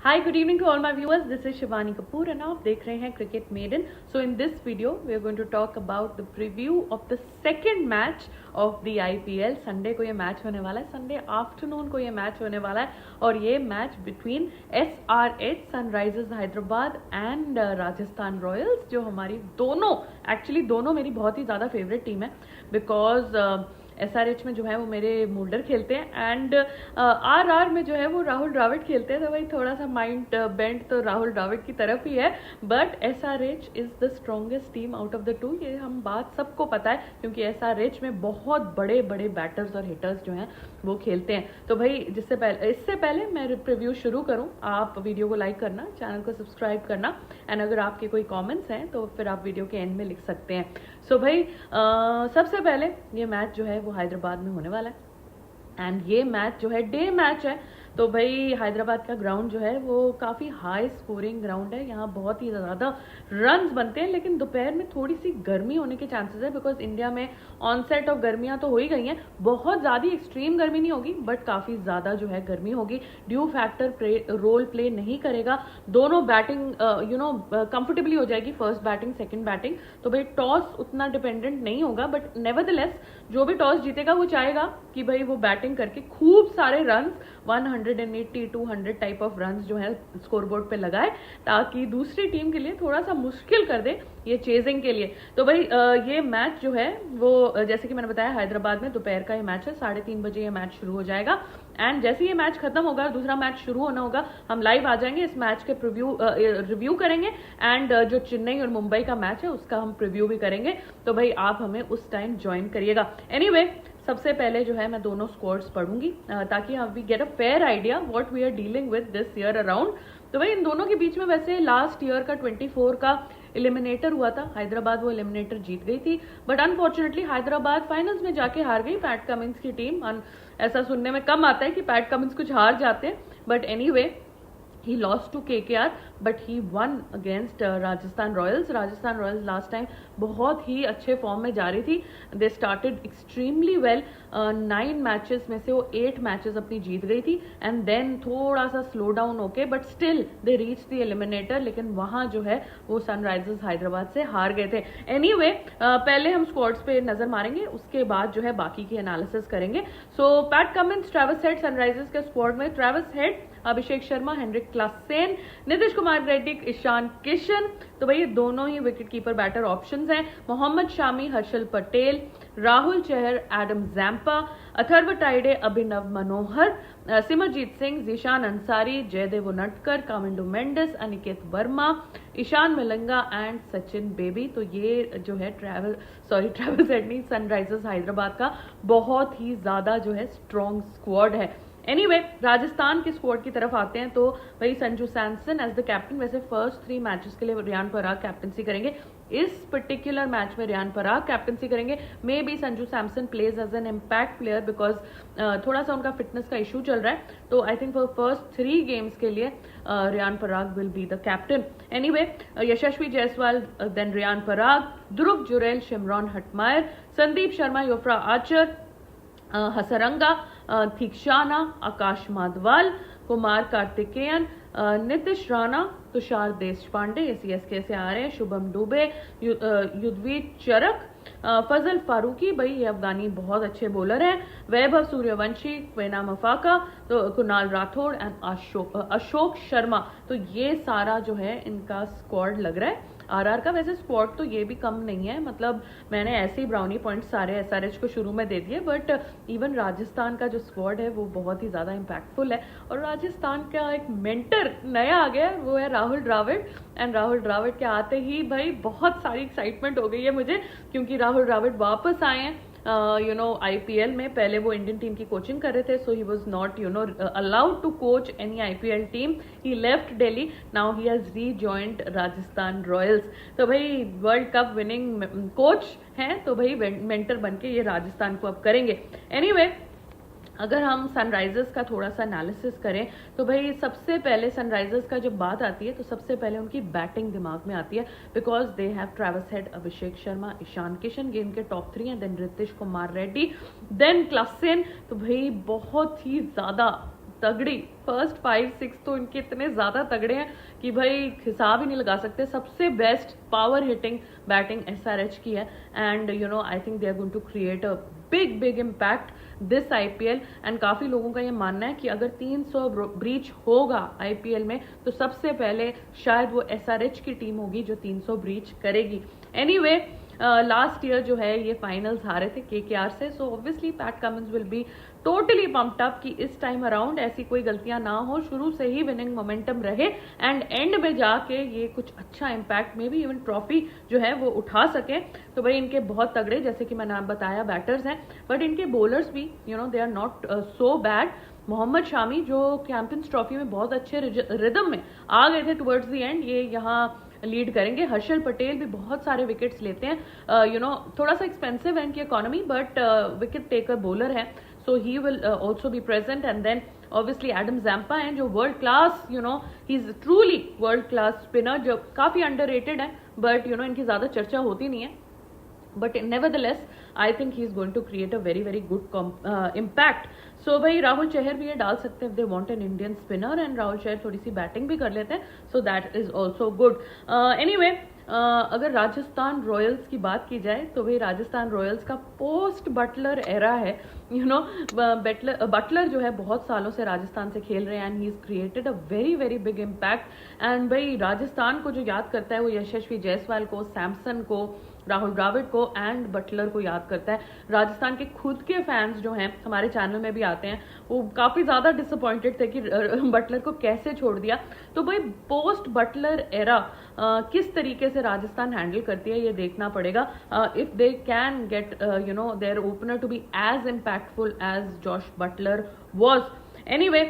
Hi, good evening to all my viewers. This is Shivani Kapoor and आप देख रहे हैं Cricket Maiden. So in this video, we are going to talk about the preview of the second match of the IPL. Sunday को ये match होने वाला है, Sunday afternoon को ये मैच होने वाला है और ये match between SRH Sunrisers Hyderabad and Rajasthan Royals, जो हमारी दोनों मेरी बहुत ही ज़्यादा फेवरेट टीम है बिकॉज SRH में जो है वो मेरे मुल्डर खेलते हैं एंड RR में जो है वो राहुल द्रविड़ खेलते हैं, तो भाई थोड़ा सा माइंड बेंड तो राहुल द्रविड़ की तरफ ही है, but SRH is the strongest team out of the two. ये हम बात सबको पता है क्योंकि SRH में बहुत बड़े बड़े बैटर्स और हिटर्स जो हैं वो खेलते हैं। तो भाई इससे पहले मैं प्रीव्यू शुरू करूं, आप वीडियो को लाइक करना, चैनल को सब्सक्राइब करना एंड अगर आपके कोई कमेंट्स हैं तो फिर आप वीडियो के एंड में लिख सकते हैं। सो भाई सबसे पहले ये मैच जो है वो हैदराबाद में होने वाला है एंड ये मैच जो है डे मैच है, तो भाई हैदराबाद का ग्राउंड जो है वो काफ़ी हाई स्कोरिंग ग्राउंड है, यहाँ बहुत ही ज़्यादा रन्स बनते हैं, लेकिन दोपहर में थोड़ी सी गर्मी होने के चांसेस है बिकॉज इंडिया में ऑनसेट ऑफ गर्मियाँ तो हो ही गई हैं, बहुत ज़्यादा एक्सट्रीम गर्मी नहीं होगी बट काफ़ी ज़्यादा जो है गर्मी होगी। ड्यू फैक्टर रोल प्ले नहीं करेगा, दोनों बैटिंग कंफर्टेबली हो जाएगी, फर्स्ट बैटिंग सेकेंड बैटिंग। तो भाई टॉस उतना डिपेंडेंट नहीं होगा बट नेवरदलेस जो भी टॉस जीतेगा वो चाहेगा कि भाई वो बैटिंग करके खूब सारे रन 180-200 टाइप ऑफ रन्स जो है स्कोरबोर्ड पे लगाए ताकि दूसरी टीम के लिए थोड़ा सा मुश्किल कर दे ये चेजिंग के लिए। तो भाई ये मैच जो है वो जैसे कि मैंने बताया हैदराबाद में दोपहर का ये मैच है, 3:30 बजे ये मैच शुरू हो जाएगा एंड जैसे ये मैच खत्म होगा दूसरा मैच शुरू होना होगा, हम लाइव आ जाएंगे, इस मैच के रिव्यू करेंगे एंड जो चेन्नई और मुंबई का मैच है उसका हम प्रीव्यू भी करेंगे, तो भाई आप हमें उस टाइम ज्वाइन करिएगा। एनीवे सबसे पहले जो है मैं दोनों स्कोर्स पढ़ूंगी ताकि we get a fair idea what we are dealing with this year around. तो भाई इन दोनों के बीच में वैसे लास्ट ईयर का 24 का एलिमिनेटर हुआ था, हैदराबाद वो एलिमिनेटर जीत गई थी बट अनफॉर्चुनेटली हैदराबाद फाइनल्स में जाके हार गई पैट कमिंस की टीम। ऐसा सुनने में कम आता है कि पैट कमिंस कुछ हार जाते हैं but anyway he lost to KKR but he won against Rajasthan Royals। Rajasthan Royals last time बहुत ही अच्छे फॉर्म में जा रही थी, they started extremely well, 9 matches में से वो 8 मैचेस अपनी जीत गई थी एंड देन थोड़ा सा स्लो डाउन होके but still they reach the eliminator, लेकिन वहां जो है वो सनराइजर्स हैदराबाद से हार गए थे। एनीवे पहले हम स्क्वाड्स पे नजर मारेंगे, उसके बाद जो है बाकी की एनालिसिस करेंगे। So Pat Cummins, Travis Head Sunrisers के स्क्वाड में Travis Head, Abhishek Sharma, Heinrich Klaasen, Nitish Kumar Reddy, Ishan Kishan, तो भाई ये दोनों ही विकेट कीपर बैटर ऑप्शंस हैं। Mohammed Shami, Harshal Patel, Rahul Chahar, Adam Zampa, Atharva Taide, Abhinav Manohar, Simarjeet Singh, Zeeshan Ansari, Jaydev Unadkat, Kamindu Mendis, Aniket Verma, Eshan Malinga and Sachin Baby. तो ये जो है ट्रेविस हेड नहीं, सनराइजर्स हैदराबाद का बहुत ही ज्यादा जो है स्ट्रॉन्ग स्क्वाड है। एनीवे राजस्थान के स्क्वाड की तरफ आते हैं तो भाई Sanju Samson as the captain, वैसे फर्स्ट 3 मैचेस के लिए रियान पराग कैप्टनसी करेंगे, इस पर्टिकुलर मैच में रियान पराग कैप्टनसी करेंगे। Maybe Sanju Samson plays as an impact player because थोड़ा सा उनका फिटनेस का इशू चल रहा है, तो I think for first 3 games के लिए Riyan Parag will be the captain. Anyway Yashasvi Jaiswal, then Riyan Parag, Dhruv Jurel, Shimron Hetmyer, Sandeep Sharma, Jofra Archer, Hasaranga, Theekshana, Akash Madhwal, Kumar Kartikeya, Nitish Rana, Tushar Deshpande, ये CSK से आ रहे हैं, शुभम दुबे, युद्धवीर चरक, फजल फारूकी, भाई ये अफगानी बहुत अच्छे बॉलर हैं, वैभव सूर्यवंशी, क्वेना मफाका, तो कुणाल राठौड़ एंड अशोक शर्मा। तो ये सारा जो है इनका स्क्वाड लग रहा है। RR का वैसे स्क्वाड तो ये भी कम नहीं है, मतलब मैंने ऐसे ही ब्राउनी पॉइंट सारे SRH को शुरू में दे दिए बट इवन राजस्थान का जो स्क्वाड है वो बहुत ही ज़्यादा इम्पैक्टफुल है और राजस्थान का एक मेंटर नया आ गया है, वो है राहुल द्रविड़ एंड राहुल द्रविड़ के आते ही भाई बहुत सारी एक्साइटमेंट हो गई है मुझे क्योंकि राहुल द्रविड़ वापस आए हैं IPL में। पहले वो इंडियन टीम की कोचिंग कर रहे थे, so he was not allowed to coach any IPL team, he left Delhi, now he has rejoined Rajasthan Royals. तो भाई वर्ल्ड कप विनिंग कोच हैं, तो भाई मेंटर बनके ये राजस्थान को अब करेंगे। एनीवे अगर हम सनराइजर्स का थोड़ा सा एनालिसिस करें तो भाई सबसे पहले सनराइजर्स का जब बात आती है तो सबसे पहले उनकी बैटिंग दिमाग में आती है because they have Travis Head, Abhishek Sharma, Ishan Kishan, game के टॉप 3 हैं, then Nitish Kumar Reddy, then Klaasen. तो भाई बहुत ही ज्यादा तगड़ी, फर्स्ट 5-6 तो इनके इतने ज़्यादा तगड़े हैं कि भाई हिसाब ही नहीं लगा सकते। सबसे best power hitting batting SRH की है, and you know I think they are going to create a big impact this IPL। एंड काफ़ी लोगों का ये मानना है कि अगर 300 ब्रीच होगा IPL में तो सबसे पहले शायद वो SRH की टीम होगी जो 300 ब्रीच करेगी। एनीवे लास्ट ईयर जो है ये फाइनल्स हारे थे KKR से, so obviously PAT Cummins will be totally pumped up कि इस टाइम अराउंड ऐसी कोई गलतियां ना हो, शुरू से ही विनिंग मोमेंटम रहे एंड एंड में जाके ये कुछ अच्छा इम्पैक्ट में भी इवन ट्रॉफी जो है वो उठा सके। तो भाई इनके बहुत तगड़े, जैसे कि मैंने बताया, बैटर्स हैं, बट इनके बॉलर्स भी you know they are not so bad. Mohammed Shami जो चैंपियंस ट्रॉफी में बहुत अच्छे रिदम में आ गए थे टुवर्ड्स द एंड, ये यहाँ लीड करेंगे। हर्षल पटेल भी बहुत सारे विकेट्स लेते हैं, यू नो थोड़ा सा एक्सपेंसिव है इनकी economy, but wicket taker bowler है, so he will also be present. And then obviously Adam Zampa हैं जो world class, you know he is truly world class spinner, जो काफी अंडररेटेड है, बट यू नो इनकी ज्यादा चर्चा होती नहीं है, but nevertheless I think he is going to create a very good impact। so भाई राहुल चहर भी ये डाल सकते हैं if they want an Indian spinner, and Rahul Chahar थोड़ी सी बैटिंग भी कर लेते हैं, so that is also good। anyway अगर राजस्थान रॉयल्स की बात की जाए तो भाई राजस्थान रॉयल्स का पोस्ट बटलर एरा है, यू नो बटलर जो है बहुत सालों से राजस्थान से खेल रहे हैं and he is created a very big impact. And भाई राजस्थान को जो याद करता है वो यशस्वी जायसवाल को, सैमसन को, राहुल द्रविड़ को एंड बटलर को याद करता है। राजस्थान के खुद के फैंस जो हैं हमारे चैनल में भी आते हैं, वो काफी ज्यादा डिसअपॉइंटेड थे कि बटलर को कैसे छोड़ दिया। तो भाई पोस्ट बटलर एरा किस तरीके से राजस्थान हैंडल करती है ये देखना पड़ेगा, if they can get you know their opener to be as impactful as Jos Buttler was. Anyway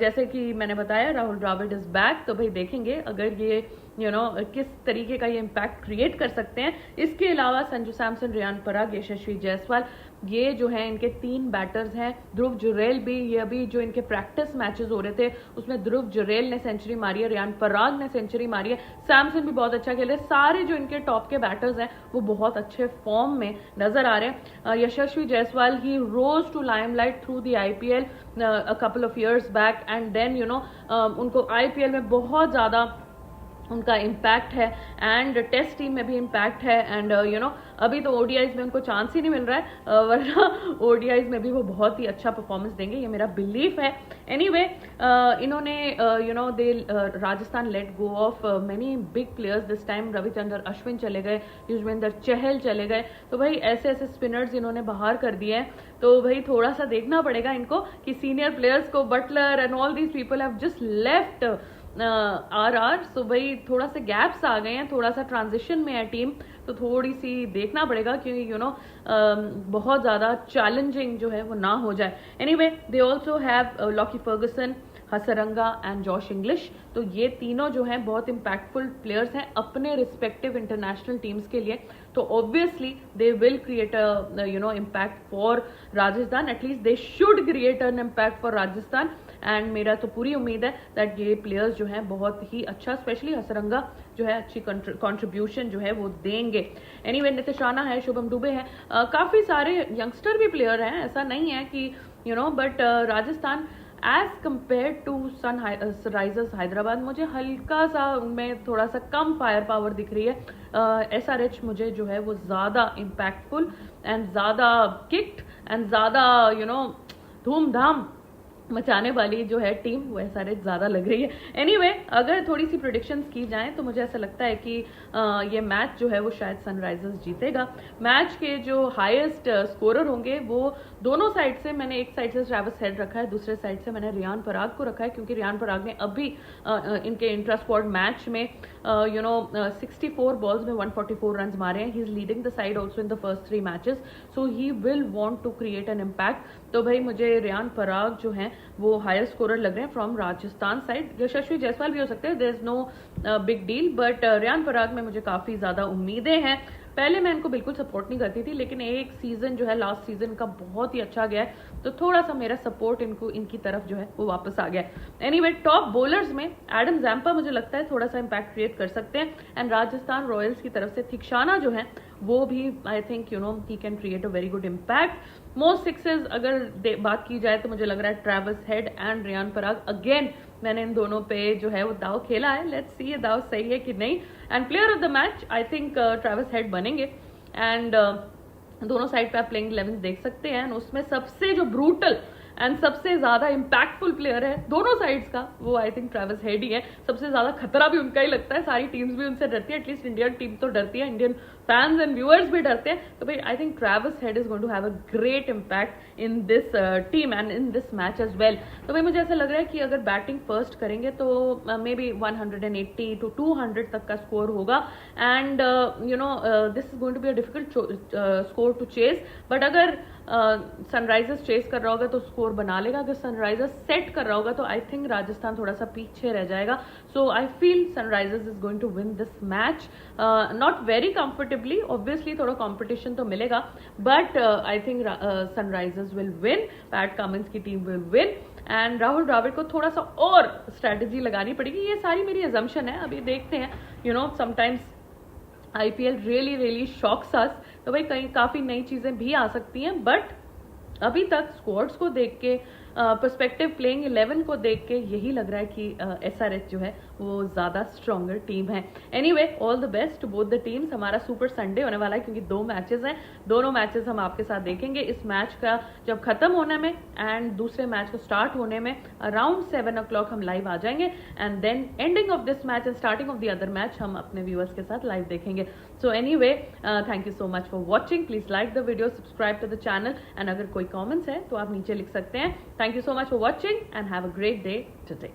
जैसे कि मैंने बताया राहुल द्रविड़ इज बैक, तो भाई देखेंगे अगर ये यू नो किस तरीके का ये इम्पैक्ट क्रिएट कर सकते हैं। इसके अलावा संजू सैमसन, रियान पराग, यशस्वी जायसवाल, ये जो है इनके 3 बैटर्स हैं। ध्रुव जुरेल भी, ये अभी जो इनके प्रैक्टिस मैचेस हो रहे थे उसमें ध्रुव जुरेल ने सेंचुरी मारी है, रियान पराग ने सेंचुरी मारी है, सैमसन भी बहुत अच्छा खेले। सारे जो इनके टॉप के बैटर्स हैं वो बहुत अच्छे फॉर्म में नजर आ रहे हैं। Yashasvi Jaiswal he rose to limelight through the IPL a couple of years back, and then you know उनको IPL में बहुत ज्यादा उनका इम्पैक्ट है एंड टेस्ट टीम में भी इम्पैक्ट है, एंड यू नो अभी तो ODIs में उनको चांस ही नहीं मिल रहा है, वरना ODIs में भी वो बहुत ही अच्छा परफॉर्मेंस देंगे, ये मेरा बिलीफ है। एनीवे इन्होंने you know they Rajasthan let go of many big players this time. Ravichandran Ashwin चले गए, युजवेंद्र चहल चले गए, तो भाई ऐसे स्पिनर्स इन्होंने बाहर कर दिए हैं। तो भाई थोड़ा सा देखना पड़ेगा इनको कि सीनियर प्लेयर्स को, Buttler and all these people have just left RR, so भाई थोड़ा से गैप्स आ गए हैं, थोड़ा सा ट्रांजिशन में है टीम, तो थोड़ी सी देखना पड़ेगा कि यू नो बहुत ज्यादा चैलेंजिंग जो है वो ना हो जाए। Anyway they also have Lockie Ferguson, Hasaranga and Josh Inglis, तो ये तीनों जो हैं बहुत इम्पैक्टफुल प्लेयर्स हैं अपने रिस्पेक्टिव इंटरनेशनल टीम्स के लिए, तो obviously they will create a you know impact for Rajasthan, at least they should create an impact for Rajasthan. And मेरा तो पूरी उम्मीद है दैट ये प्लेयर्स जो हैं बहुत ही अच्छा, स्पेशली हसरंगा जो है अच्छी कंट्रीब्यूशन जो है वो देंगे। एनीवे नीतीश राणा है, शुभम दुबे है, काफी सारे यंगस्टर भी प्लेयर हैं, ऐसा नहीं है कि you know, but Rajasthan as compare to Sunrisers Hyderabad मुझे हल्का सा उनमें थोड़ा सा कम फायर पावर दिख रही है। SRH मुझे जो है वो ज्यादा इम्पैक्टफुल एंड ज्यादा किक्ड एंड ज्यादा यू नो धूमधाम मचाने वाली जो है टीम वो SRH ज्यादा लग रही है। एनीवे अगर थोड़ी सी प्रेडिक्शंस की जाएं तो मुझे ऐसा लगता है कि ये मैच जो है वो शायद सनराइजर्स जीतेगा। मैच के जो हाईएस्ट स्कोरर होंगे वो दोनों साइड से, मैंने एक साइड से ट्रैविस हेड रखा है, दूसरे साइड से मैंने रियान पराग को रखा है, क्योंकि रियान पराग ने अभी इनके इंट्रा स्क्वाड मैच में यू नो 64 बॉल्स में 144 रन मारे हैं। He is leading the side also in the first 3 matches, so he will want to create an impact. तो भाई मुझे रियान पराग जो हैं वो हायर स्कोरर लग रहे हैं फ्रॉम राजस्थान साइड। यशस्वी जायसवाल भी हो सकते हैं, there is no big deal, but Riyan Parag में मुझे काफी ज्यादा उम्मीदें हैं। पहले मैं इनको बिल्कुल सपोर्ट नहीं करती थी, लेकिन एक सीजन जो है लास्ट सीजन का बहुत ही अच्छा गया है, तो थोड़ा सा मेरा सपोर्ट इनकी तरफ जो है वो वापस आ गया है। एनीवे टॉप बॉलर्स में एडम जैम्पा मुझे लगता है थोड़ा सा इम्पैक्ट क्रिएट कर सकते हैं, एंड राजस्थान रॉयल्स की तरफ से थिक्शाना जो है वो भी I think he can create a very good impact. Most sixes अगर बात की जाए तो मुझे लग रहा है Travis Head and Riyan Parag. Again मैंने इन दोनों पे जो है वो दाव खेला है, लेट्स सी ये दाव सही है कि नहीं। And player of the match I think Travis head बनेंगे। एंड दोनों साइड पे आप प्लेइंग 11 देख सकते हैं, उसमें सबसे जो ब्रूटल एंड सबसे ज्यादा इम्पैक्टफुल प्लेयर है दोनों साइड्स का, वो आई थिंक ट्रेविस हेड ही है। सबसे ज्यादा खतरा भी उनका ही लगता है, सारी टीम्स भी उनसे डरती है, एटलीस्ट इंडियन टीम तो डरती है, इंडियन फैंस एंड व्यूअर्स भी डरते हैं। तो भाई I think Travis Head is going to have a great impact in this team and in this match as well. तो भाई मुझे ऐसा लग रहा है कि अगर बैटिंग फर्स्ट करेंगे तो मे बी 180 to 200 तक का स्कोर होगा। And this is going to be a difficult score to chase, but अगर सनराइजर्स चेस कर रहा होगा तो स्कोर बना लेगा, अगर सनराइजर्स सेट कर रहा होगा तो आई थिंक राजस्थान थोड़ा सा पीछे रह जाएगा। So I feel Sunrisers is going to win this match, not very comfortably, obviously थोड़ा कंपटीशन तो मिलेगा, but I think Sunrisers will win, Pat Cummins की team will win. And Rahul Dravid को थोड़ा सा और स्ट्रेटेजी लगानी पड़ेगी, ये सारी मेरी अजम्पशन है, अभी देखते हैं। समटाइम्स IPL रियली शॉक्स अस, तो भाई कहीं काफी नई चीजें भी आ सकती हैं, बट अभी तक स्क्वाड्स को देख के, पर्सपेक्टिव प्लेइंग 11 को देख के यही लग रहा है कि SRH जो है वो ज्यादा स्ट्रॉन्गर टीम है। Anyway, all the best to both the teams. हमारा सुपर संडे होने वाला है क्योंकि 2 मैचेस हैं, दोनों मैचेस हम आपके साथ देखेंगे। इस मैच का जब खत्म होने में एंड दूसरे मैच को स्टार्ट होने में अराउंड 7 o'clock हम लाइव आ जाएंगे, and then ending of this match and starting of the other match हम अपने व्यूअर्स के साथ लाइव देखेंगे। So anyway, thank you so much for watching, please like the video, subscribe to the channel, and अगर कोई comments है तो आप नीचे लिख सकते हैं। Thank you so much for watching and have a great day today.